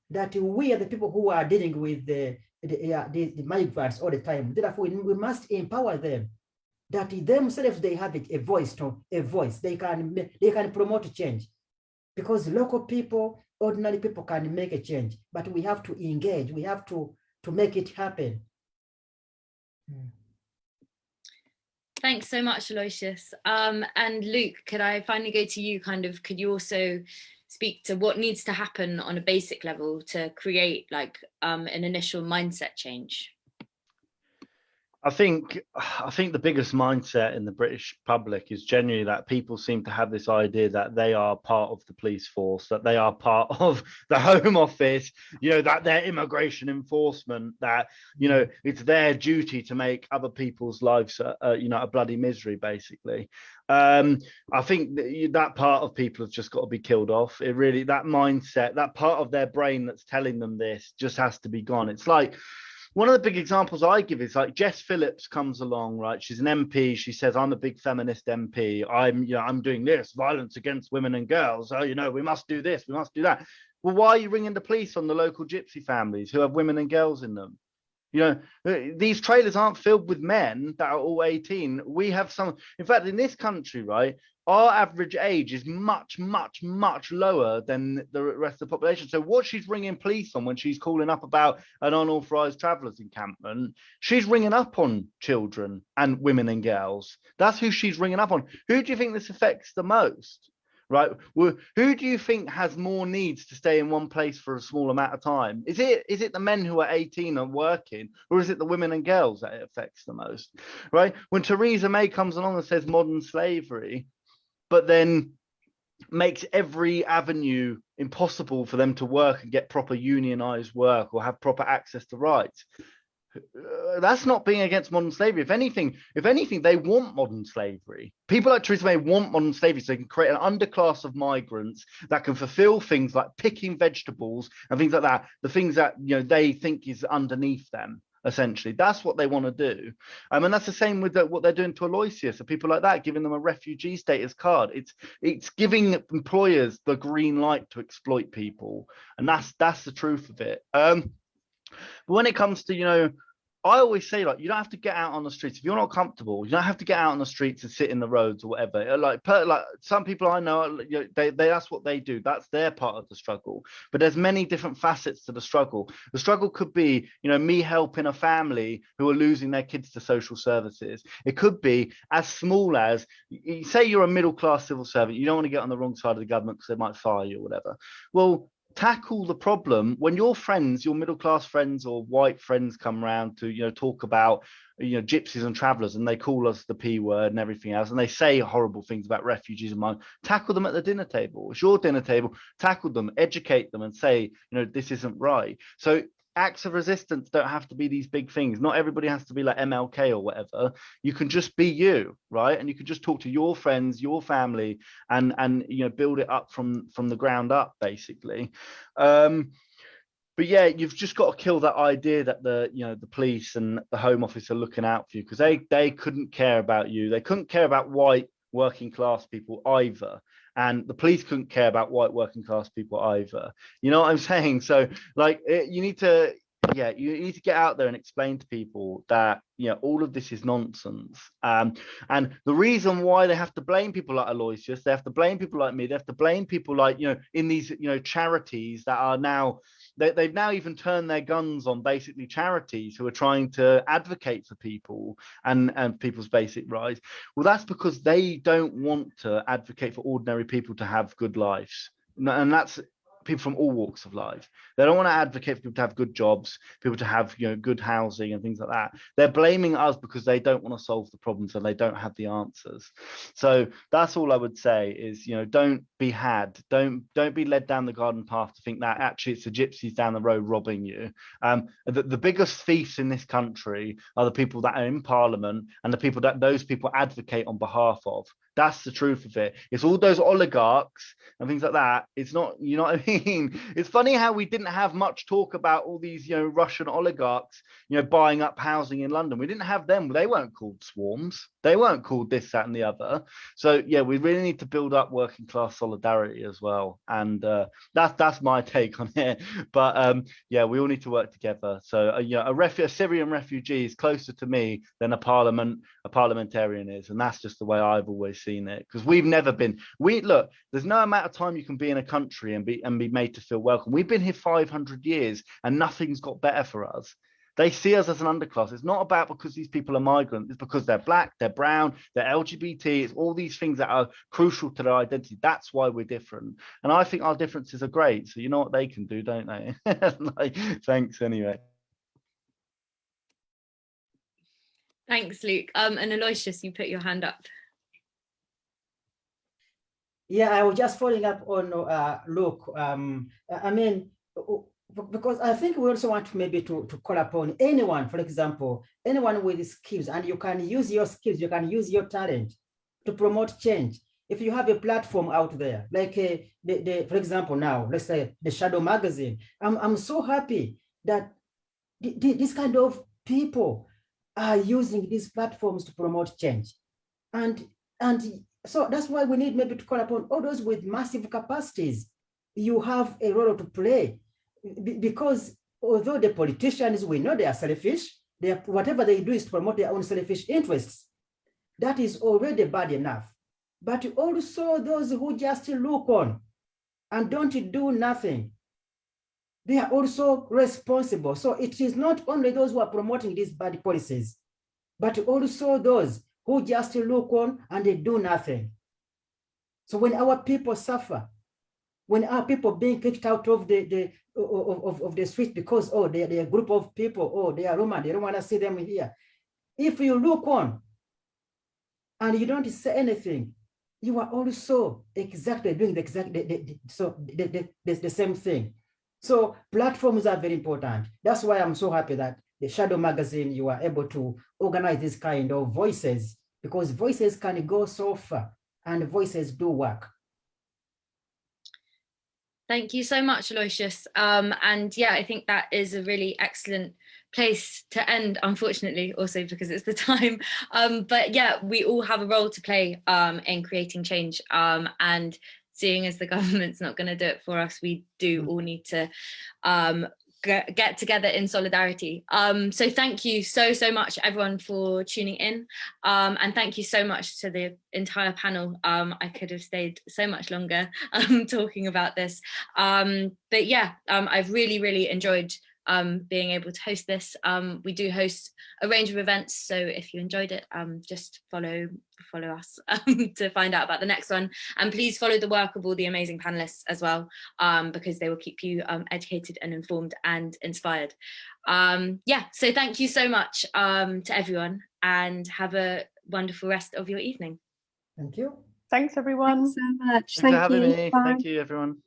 that we are the people who are dealing with the migrants all the time. Therefore, we must empower them, that themselves they have a voice. They can promote change, because local people, ordinary people can make a change, but we have to engage. We have to make it happen. Thanks so much, Aloysius. And Luke, could I finally go to you? Could you also speak to what needs to happen on a basic level to create like an initial mindset change? I think the biggest mindset in the British public is genuinely that people seem to have this idea that they are part of the police force, that they are part of the Home Office, that they're immigration enforcement, that, it's their duty to make other people's lives, a bloody misery, basically. I think that part of people have just got to be killed off. That mindset, that part of their brain that's telling them this just has to be gone. It's like, one of the big examples I give is like Jess Phillips comes along, right? She's an MP. She says, I'm a big feminist MP. I'm doing this, violence against women and girls. Oh, we must do this, we must do that. Well, why are you ringing the police on the local gypsy families who have women and girls in them? These trailers aren't filled with men that are all 18. We have some, in fact, in this country, right, our average age is much, much, much lower than the rest of the population. So what she's ringing police on when she's calling up about an unauthorized travellers encampment, she's ringing up on children and women and girls. That's who she's ringing up on. Who do you think this affects the most? Right? Well, who do you think has more needs to stay in one place for a small amount of time? Is it the men who are 18 and working, or is it the women and girls that it affects the most? Right? When Theresa May comes along and says modern slavery, but then makes every avenue impossible for them to work and get proper unionized work or have proper access to rights, that's not being against modern slavery. If anything, they want modern slavery. People like Theresa May want modern slavery so they can create an underclass of migrants that can fulfill things like picking vegetables and things like that, the things that they think is underneath them. essentially. That's what they want to do. And that's the same with what they're doing to Aloysius, or people like that, giving them a refugee status card. It's giving employers the green light to exploit people, and that's the truth of it. But when it comes to, you know, I always say, like, you don't have to get out on the streets if you're not comfortable. You don't have to get out on the streets and sit in the roads or whatever. Like some people I know, you know, that's what they do. That's their part of the struggle. But there's many different facets to the struggle. The struggle could be, you know, me helping a family who are losing their kids to social services. It could be as small as, say you're a middle class civil servant. You don't want to get on the wrong side of the government because they might fire you or whatever. Well, tackle the problem when your friends, your middle class friends or white friends come around to, you know, talk about, you know, gypsies and travellers, and they call us the P word and everything else, and they say horrible things about refugees and mine. Tackle them at the dinner table. It's your dinner table. Tackle them, educate them, and say, you know, this isn't right. So acts of resistance don't have to be these big things. Not everybody has to be like MLK or whatever. You can just be you, right? And you can just talk to your friends, your family, and you know, build it up from the ground up, basically. But yeah, you've just got to kill that idea that the police and the Home Office are looking out for you, because they couldn't care about you. They couldn't care about white working class people either. And the police couldn't care about white working class people either. You know what I'm saying? So, like, you need to get out there and explain to people that, you know, all of this is nonsense. And the reason why they have to blame people like Aloysius, they have to blame people like me, they have to blame people like, you know, in these, you know, charities that are now, they've now even turned their guns on basically charities who are trying to advocate for people and people's basic rights. Well, that's because they don't want to advocate for ordinary people to have good lives. And that's people from all walks of life. They don't want to advocate for people to have good jobs, people to have, you know, good housing and things like that. They're blaming us because they don't want to solve the problems and they don't have the answers. So that's all I would say is, you know, don't be had. Don't be led down the garden path to think that actually it's the gypsies down the road robbing you. The biggest thieves in this country are the people that are in Parliament and the people that those people advocate on behalf of. That's the truth of it. It's all those oligarchs and things like that. It's not, you know what I mean? It's funny how we didn't have much talk about all these, you know, Russian oligarchs, you know, buying up housing in London. We didn't have them. They weren't called swarms. They weren't called this, that, and the other. So yeah, we really need to build up working class solidarity as well. And that's my take on it. But yeah, we all need to work together. So you know, a Syrian refugee is closer to me than a parliamentarian is, and that's just the way I've always seen it. Because we've never been. Look, there's no amount of time you can be in a country and be made to feel welcome. We've been here 500 years, and nothing's got better for us. They see us as an underclass. It's not about because these people are migrants. It's because they're black, they're brown, they're LGBT. It's all these things that are crucial to their identity. That's why we're different. And I think our differences are great. So you know what they can do, don't they? Like, thanks anyway. Thanks, Luke. And Aloysius, you put your hand up. Yeah, I was just following up on Luke. I mean, because I think we also want maybe to call upon anyone, for example, anyone with skills, and you can use your skills, you can use your talent to promote change. If you have a platform out there, like for example, now, let's say the Shadow magazine, I'm so happy that this kind of people are using these platforms to promote change. And so that's why we need maybe to call upon all those with massive capacities. You have a role to play, because although the politicians, we know they are selfish, whatever they do is to promote their own selfish interests. That is already bad enough. But also those who just look on and don't do nothing, they are also responsible. So it is not only those who are promoting these bad policies, but also those who just look on and they do nothing. So when our people suffer, when our people being kicked out of the street because, oh, they're a group of people, oh, they are Roman, they don't want to see them here. If you look on and you don't say anything, you are also exactly doing the same thing. So platforms are very important. That's why I'm so happy that the Shadow magazine, you are able to organize this kind of voices, because voices can go so far and voices do work. Thank you so much, Aloysius. And yeah, I think that is a really excellent place to end, unfortunately, also because it's the time. But yeah, we all have a role to play in creating change. And seeing as the government's not going to do it for us, we do all need to get together in solidarity. So thank you so much, everyone, for tuning in. And thank you so much to the entire panel. I could have stayed so much longer talking about this. But yeah, I've really enjoyed being able to host this. We do host a range of events, so if you enjoyed it, just follow us to find out about the next one, and please follow the work of all the amazing panelists as well, because they will keep you educated and informed and inspired. Yeah, so thank you so much to everyone, and have a wonderful rest of your evening. Thank you. Thanks, everyone. Thanks so much. Thanks for having you. me. Bye. Thank you, everyone.